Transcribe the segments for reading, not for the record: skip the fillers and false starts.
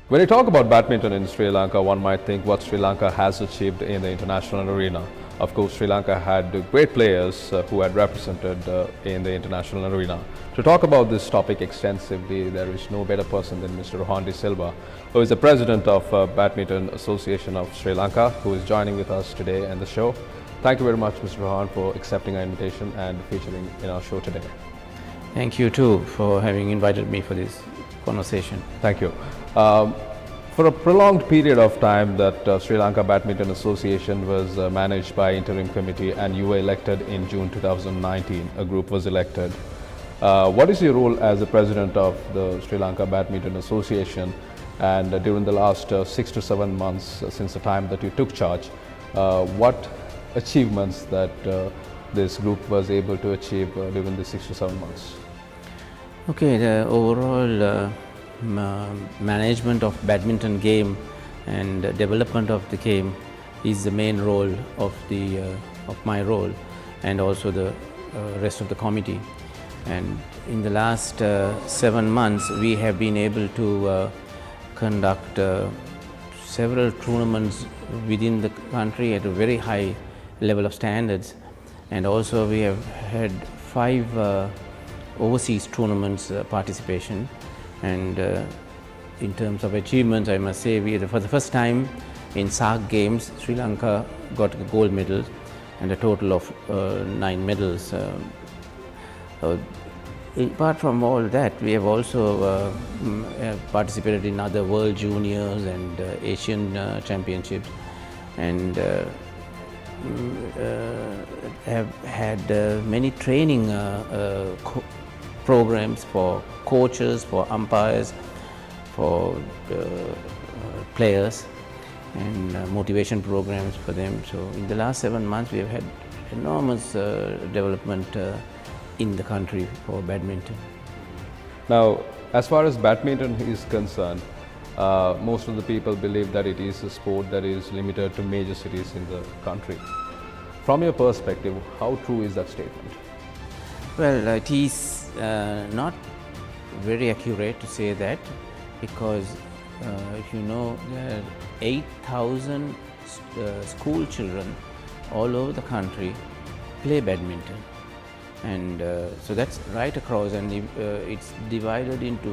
When you talk about badminton in Sri Lanka, one might think what Sri Lanka has achieved in the international arena. Of course, Sri Lanka had great players who had represented in the international arena. To talk about this topic extensively, there is no better person than Mr. Rohan De Silva, who is the president of Badminton Association of Sri Lanka, who is joining with us today in the show. Thank you very much, Mr. Rohan, for accepting our invitation and featuring in our show today. Thank you too for having invited me for this conversation. Thank you. For a prolonged period of time that Sri Lanka Badminton Association was managed by interim committee and you were elected in June 2019, a group was elected. What is your role as the president of the Sri Lanka Badminton Association, and during the last 6 to 7 months since the time that you took charge, what achievements that this group was able to achieve during the 6 to 7 months? Okay, the overall management of badminton game and development of the game is the main role of my role, and also the rest of the committee. And in the last 7 months we have been able to conduct several tournaments within the country at a very high level of standards, and also we have had 5 overseas tournaments participation. And in terms of achievements, I must say, for the first time in SAARC games, Sri Lanka got a gold medal and a total of 9 medals. Apart from all that, we have also participated in other World Juniors and Asian Championships, and have had many training programs for coaches, for umpires, for players, and motivation programs for them. So in the last 7 months we have had enormous development in the country for badminton. Now, as far as badminton is concerned, most of the people believe that it is a sport that is limited to major cities in the country. From your perspective, how true is that statement? Well, it is not very accurate to say that, because if you know, there are 8,000 school children all over the country play badminton, and so that's right across, and it's divided into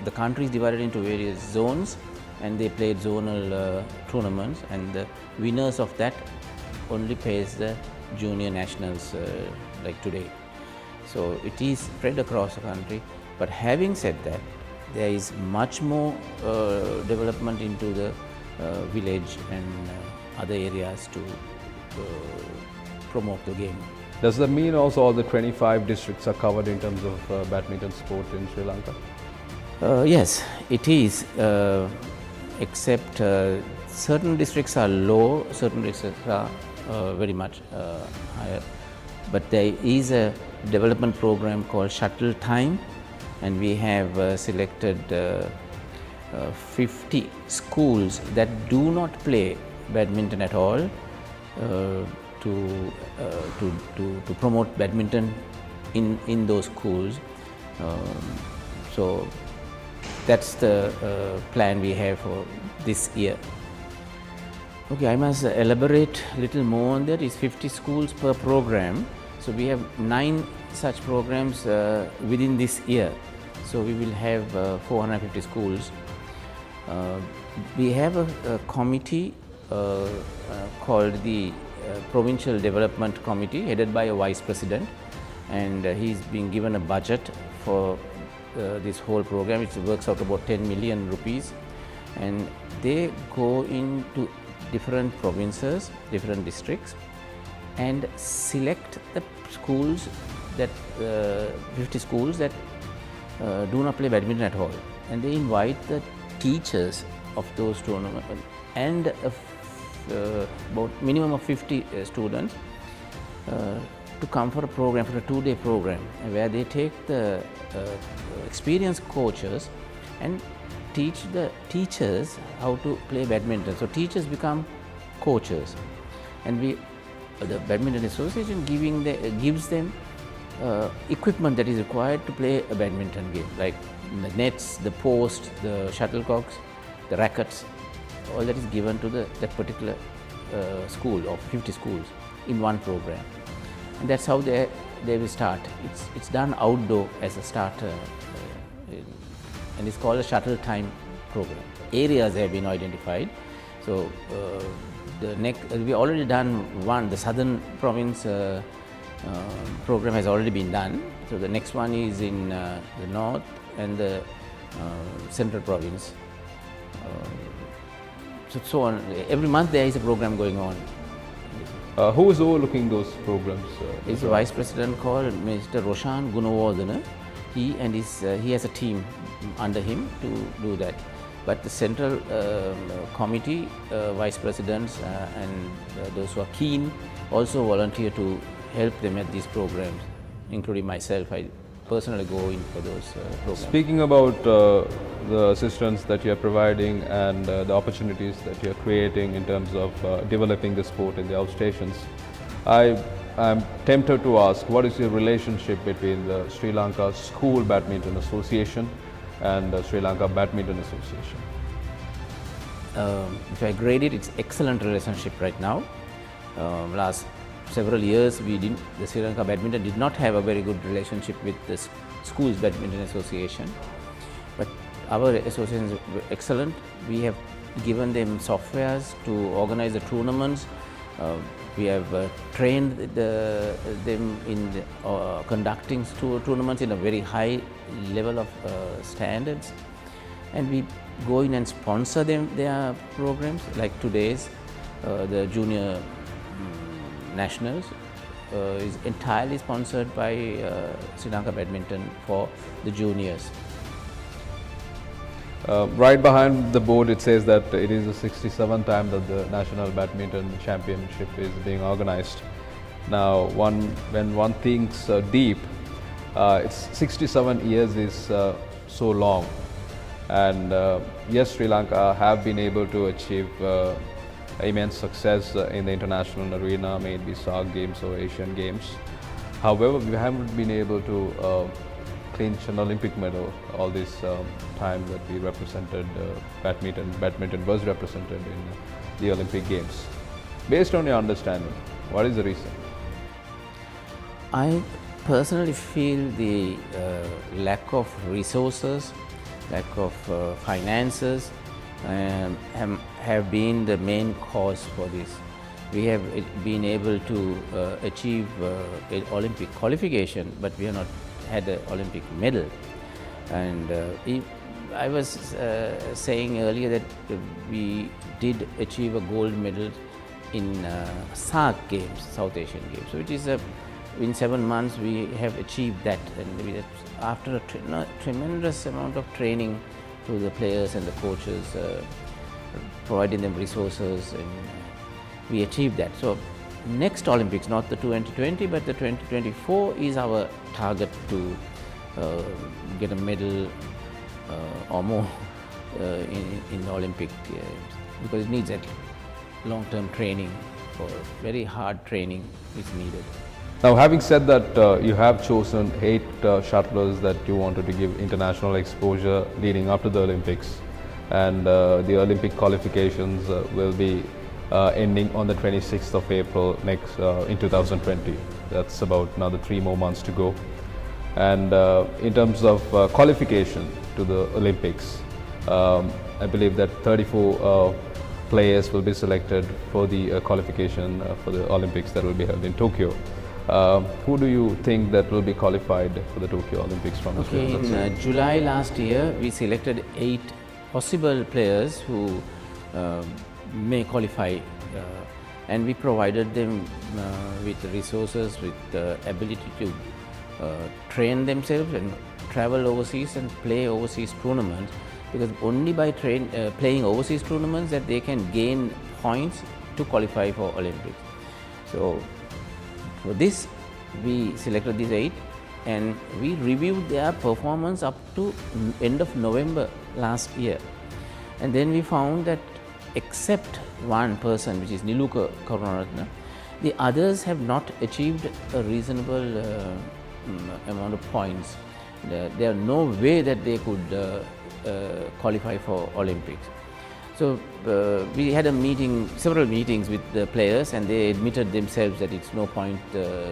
the country is divided into various zones, and they play zonal tournaments, and the winners of that only plays the junior nationals like today. So it is spread across the country. But having said that, there is much more development into the village and other areas to promote the game. Does that mean also all the 25 districts are covered in terms of badminton sport in Sri Lanka? Yes, it is, except certain districts are low, certain districts are very much higher. But there is a development program called Shuttle Time, and we have selected 50 schools that do not play badminton at all to promote badminton in those schools. So that's the plan we have for this year. Okay, I must elaborate a little more on that. It's 50 schools per program. So we have 9 such programs within this year. So we will have 450 schools. We have a committee called the Provincial Development Committee, headed by a vice president, and he's been given a budget for this whole program. It works out about 10 million rupees, and they go into different provinces, different districts, and select the schools that 50 schools that do not play badminton at all, and they invite the teachers of those tournaments and about minimum of 50 students to come for a program, for a 2-day program, where they take the experienced coaches and teach the teachers how to play badminton. So teachers become coaches, and the Badminton Association gives them equipment that is required to play a badminton game, like the nets, the posts, the shuttlecocks, the rackets, all that is given to that particular school of 50 schools in one program. And that's how they will start. It's done outdoor as a starter, and it's called a shuttle time program. Areas have been identified. So we already done one. The southern province program has already been done. So the next one is in the north and the central province. So on. Every month there is a program going on. Who is overlooking those programs? It's a vice president called Mr. Roshan Gunawardena. He has a team under him to do that. But the central committee, vice presidents and those who are keen also volunteer to help them at these programs, including myself. I personally go in for those programs. Speaking about the assistance that you are providing and the opportunities that you are creating in terms of developing the sport in the outstations, I am tempted to ask, what is your relationship between the Sri Lanka School Badminton Association and the Sri Lanka Badminton Association? If I grade it, it's excellent relationship right now. Last several years, the Sri Lanka Badminton did not have a very good relationship with the Schools Badminton Association, but our association is excellent. We have given them softwares to organize the tournaments. We have trained them in conducting tournaments in a very high level of standards, and we go in and sponsor their programs. Like today's the junior nationals is entirely sponsored by Sri Lanka Badminton for the juniors. Right behind the board it says that it is the 67th time that the National Badminton Championship is being organized. Now when one thinks deep, it's 67 years is so long, and yes, Sri Lanka have been able to achieve immense success in the international arena, may it be SAARC Games or Asian Games. However, we haven't been able to clinch an Olympic medal all this time that we represented badminton was represented in the Olympic Games. Based on your understanding, what is the reason? I personally feel the lack of resources, lack of finances have been the main cause for this. We have been able to achieve an Olympic qualification, but we have not had an Olympic medal. And I was saying earlier that we did achieve a gold medal in SAARC Games, South Asian Games. So it is in 7 months we have achieved that, and after a tremendous amount of training to the players and the coaches, providing them resources, and we achieved that. So next Olympics, not the 2020 but the 2024 is our target to get a medal or more in the Olympic Games, because it needs that long-term training, for very hard training is needed. Now, having said that, you have chosen 8 shuttlers that you wanted to give international exposure leading up to the Olympics, and the Olympic qualifications will be ending on the 26th of April next in 2020. That's about another 3 more months to go. And in terms of qualification to the Olympics, I believe that 34 players will be selected for the qualification for the Olympics that will be held in Tokyo. Who do you think that will be qualified for the Tokyo Olympics from Australia? In July last year, we selected 8 possible players who may qualify, and we provided them with resources, with the ability to train themselves and travel overseas and play overseas tournaments, because only by playing overseas tournaments that they can gain points to qualify for Olympics. So for this, we selected these 8, and we reviewed their performance up to end of November last year, and then we found that except one person, which is Niluka Karunaratne, the others have not achieved a reasonable amount of points. There are no way that they could qualify for Olympics. So we had a meeting, several meetings with the players, and they admitted themselves that it's no point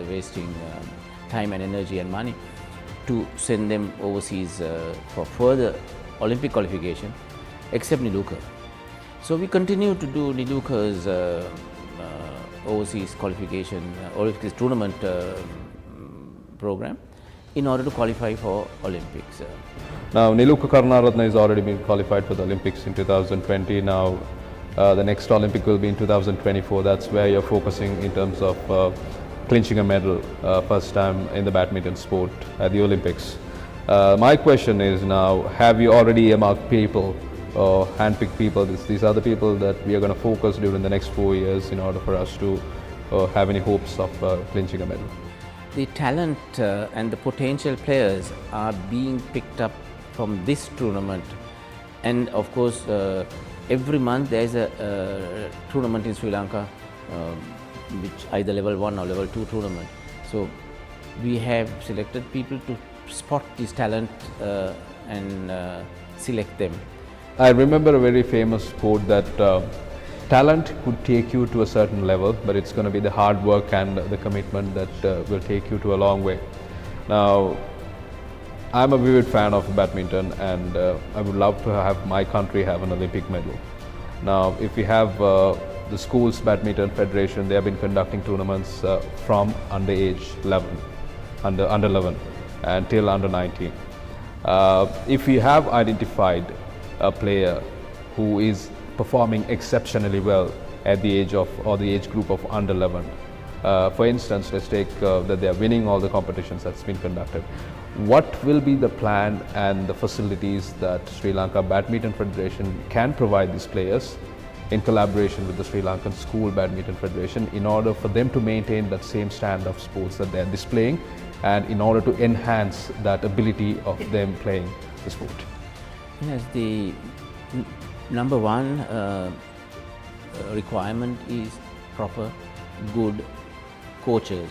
wasting time and energy and money to send them overseas for further Olympic qualification, except Niluka. So we continue to do Niluka's overseas qualification, overseas tournament program in order to qualify for Olympics. Now, Niluka Karunaratne has already been qualified for the Olympics in 2020. Now, the next Olympic will be in 2024. That's where you're focusing in terms of clinching a medal, first time in the badminton sport at the Olympics. My question is now, have you already earmarked people or handpicked people? These are the people that we are going to focus during the next 4 years in order for us to have any hopes of clinching a medal. The talent and the potential players are being picked up from this tournament, and of course every month there is a tournament in Sri Lanka, which either level 1 or level 2 tournament. So we have selected people to spot this talent and select them. I remember a very famous quote that talent could take you to a certain level, but it's going to be the hard work and the commitment that will take you to a long way. Now, I'm a vivid fan of badminton, and I would love to have my country have an Olympic medal. Now, if we have the schools badminton federation, they have been conducting tournaments from underage 11, under 11 until under 19. If we have identified a player who is performing exceptionally well at the age of, or the age group of under 11, for instance, let's take that they are winning all the competitions that's been conducted. What will be the plan and the facilities that Sri Lanka Badminton Federation can provide these players in collaboration with the Sri Lankan School Badminton Federation in order for them to maintain that same standard of sports that they are displaying, and in order to enhance that ability of them playing the sport? Yes, the number one requirement is proper, good coaches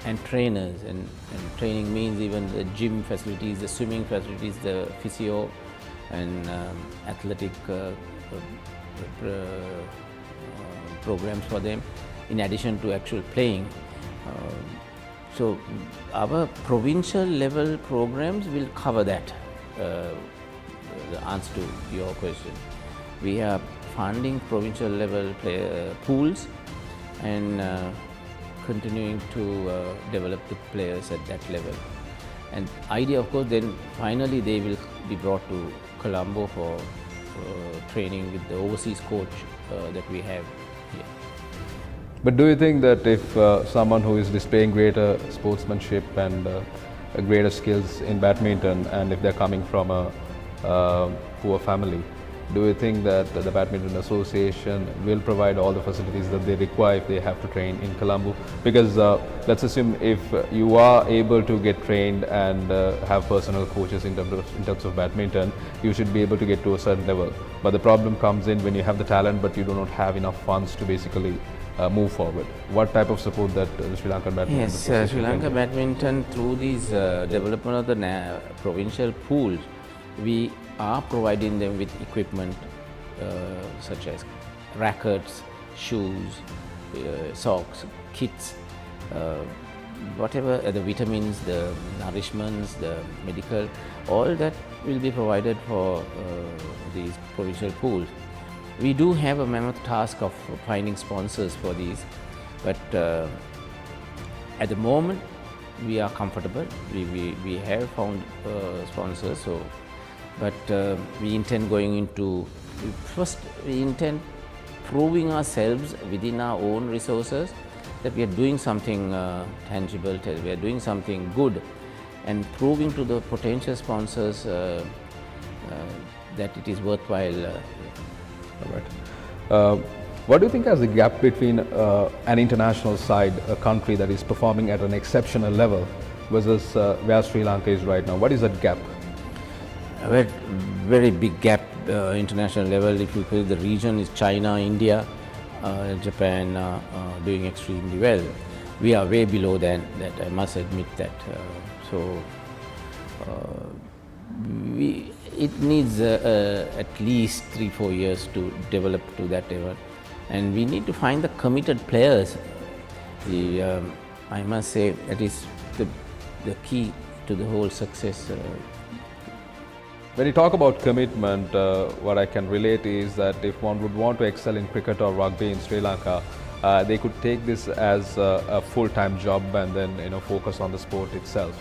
and trainers, and training means even the gym facilities, the swimming facilities, the physio and athletic programs for them, in addition to actual playing. So our provincial level programs will cover that, the answer to your question. We are funding provincial level pools and continuing to develop the players at that level. And idea, of course, then finally they will be brought to Colombo for training with the overseas coach that we have here. But do you think that if someone who is displaying greater sportsmanship and greater skills in badminton, and if they're coming from a poor family, do you think that the Badminton Association will provide all the facilities that they require if they have to train in Colombo? Because let's assume if you are able to get trained and have personal coaches in terms of badminton, you should be able to get to a certain level. But the problem comes in when you have the talent but you do not have enough funds to basically move forward. What type of support that the Sri Lankan Badminton Association? Yes, Sri Lanka Badminton, through these development of the provincial pools, we are providing them with equipment such as rackets, shoes, socks, kits, whatever the vitamins, the nourishments, the medical, all that will be provided for these provincial pools. We do have a mammoth task of finding sponsors for these, but at the moment we are comfortable. We have found sponsors, so. But we intend going into, first we intend proving ourselves within our own resources that we are doing something tangible, we are doing something good, and proving to the potential sponsors that it is worthwhile. All right. What do you think is the gap between an international side, a country that is performing at an exceptional level, versus where Sri Lanka is right now? What is that gap? A very big gap international level. If you feel the region is China, India, Japan doing extremely well. We are way below that, I must admit that. it needs at least 3-4 years to develop to that level, and we need to find the committed players. I must say that is the key to the whole success. When you talk about commitment, what I can relate is that if one would want to excel in cricket or rugby in Sri Lanka, they could take this as a full-time job and then focus on the sport itself.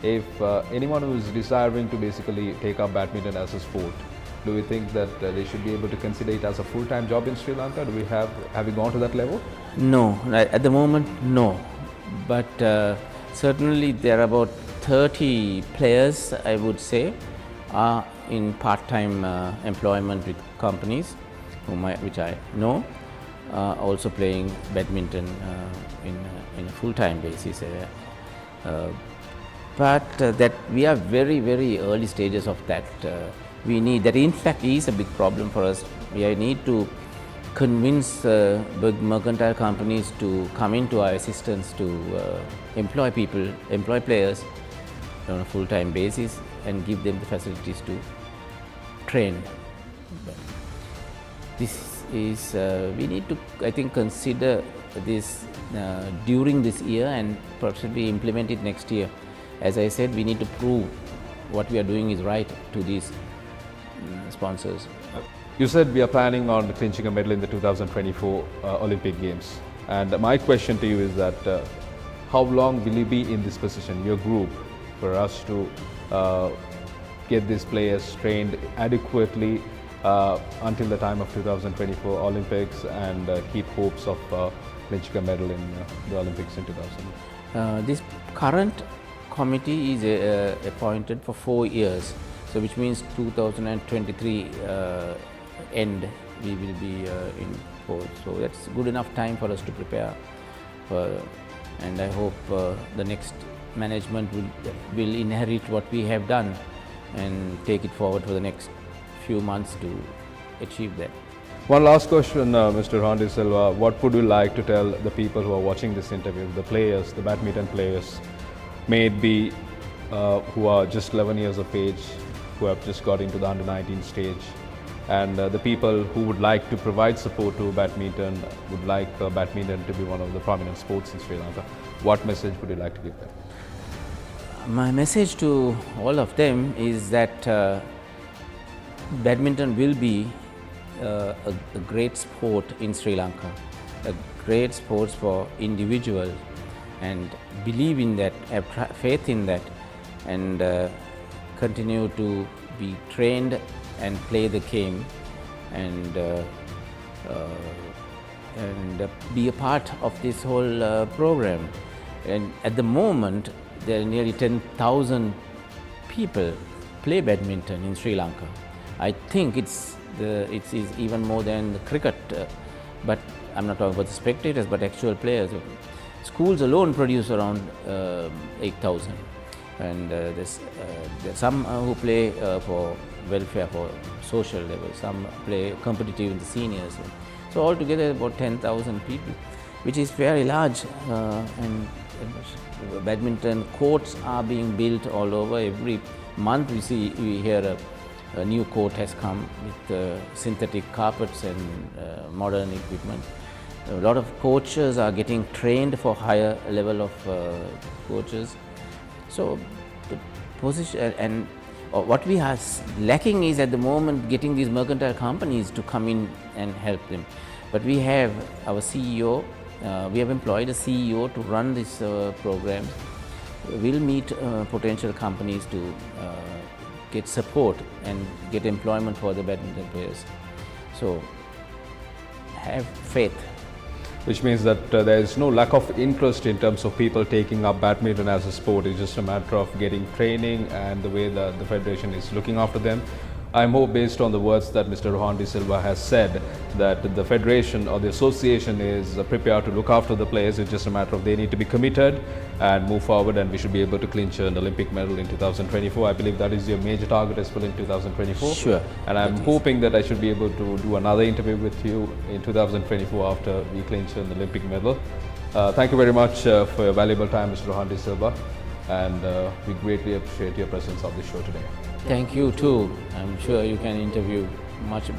If anyone who is desiring to basically take up badminton as a sport, do we think that they should be able to consider it as a full-time job in Sri Lanka? Do we have we gone to that level? No, at the moment, no. But certainly there are about 30 players, I would say, are in part-time employment with companies which I know, also playing badminton in a full-time basis. But that we are very, very early stages of that. We need that. In fact, is a big problem for us. We need to convince big mercantile companies to come into our assistance to employ players on a full-time basis and give them the facilities to train. But this is we need to, I think, consider this during this year and possibly implement it next year. As I said, we need to prove what we are doing is right to these sponsors. You said we are planning on clinching a medal in the 2024 Olympic Games. And my question to you is that how long will you be in this position, your group, for us to get these players trained adequately until the time of 2024 Olympics and keep hopes of clinching a medal in the Olympics in 2000? This current committee is appointed for 4 years, so which means 2023 end we will be in force. So that's good enough time for us to prepare for, and I hope the next management will inherit what we have done and take it forward for the next few months to achieve that. One last question, Mr. Rohan De Silva. What would you like to tell the people who are watching this interview, the players, the badminton players, may it be who are just 11 years of age, who have just got into the under-19 stage, and the people who would like to provide support to badminton, would like badminton to be one of the prominent sports in Sri Lanka? What message would you like to give them? My message to all of them is that badminton will be a great sport in Sri Lanka, a great sport for individuals, and believe in that, have faith in that, and continue to be trained and play the game, and be a part of this whole program. And at the moment, there are nearly 10,000 people play badminton in Sri Lanka. I think it is even more than the cricket, but I'm not talking about the spectators, but actual players. Schools alone produce around 8,000, and there's some who play for welfare, for social level, some play competitive in the seniors. So altogether about 10,000 people, which is very large, and badminton courts are being built all over. Every month we hear a new court has come with synthetic carpets and modern equipment. A lot of coaches are getting trained for higher level of coaches. So the position and what we are lacking is at the moment getting these mercantile companies to come in and help them. But we have our CEO, we have employed a CEO to run this program. We'll meet potential companies to get support and get employment for the badminton players. So have faith. Which means that there is no lack of interest in terms of people taking up badminton as a sport. It's just a matter of getting training and the way that the federation is looking after them. I'm hope, based on the words that Mr. Rohan De Silva has said, that the federation or the association is prepared to look after the players. It's just a matter of they need to be committed and move forward, and we should be able to clinch an Olympic medal in 2024. I believe that is your major target as well in 2024. Sure. And I'm hoping that I should be able to do another interview with you in 2024 after we clinch an Olympic medal. Thank you very much for your valuable time, Mr. Rohan De Silva, and we greatly appreciate your presence on this show today. Thank you too. I'm sure you can interview much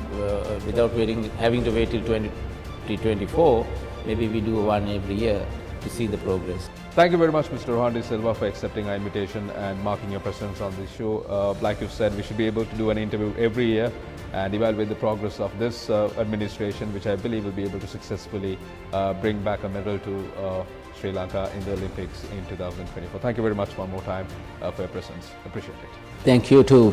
without having to wait till 2024. Maybe we do one every year to see the progress. Thank you very much, Mr. Rohan De Silva, for accepting our invitation and marking your presence on this show. Like you said, we should be able to do an interview every year and evaluate the progress of this administration, which I believe will be able to successfully bring back a medal to Sri Lanka in the Olympics in 2024. Thank you very much one more time for your presence. Appreciate it. Thank you too.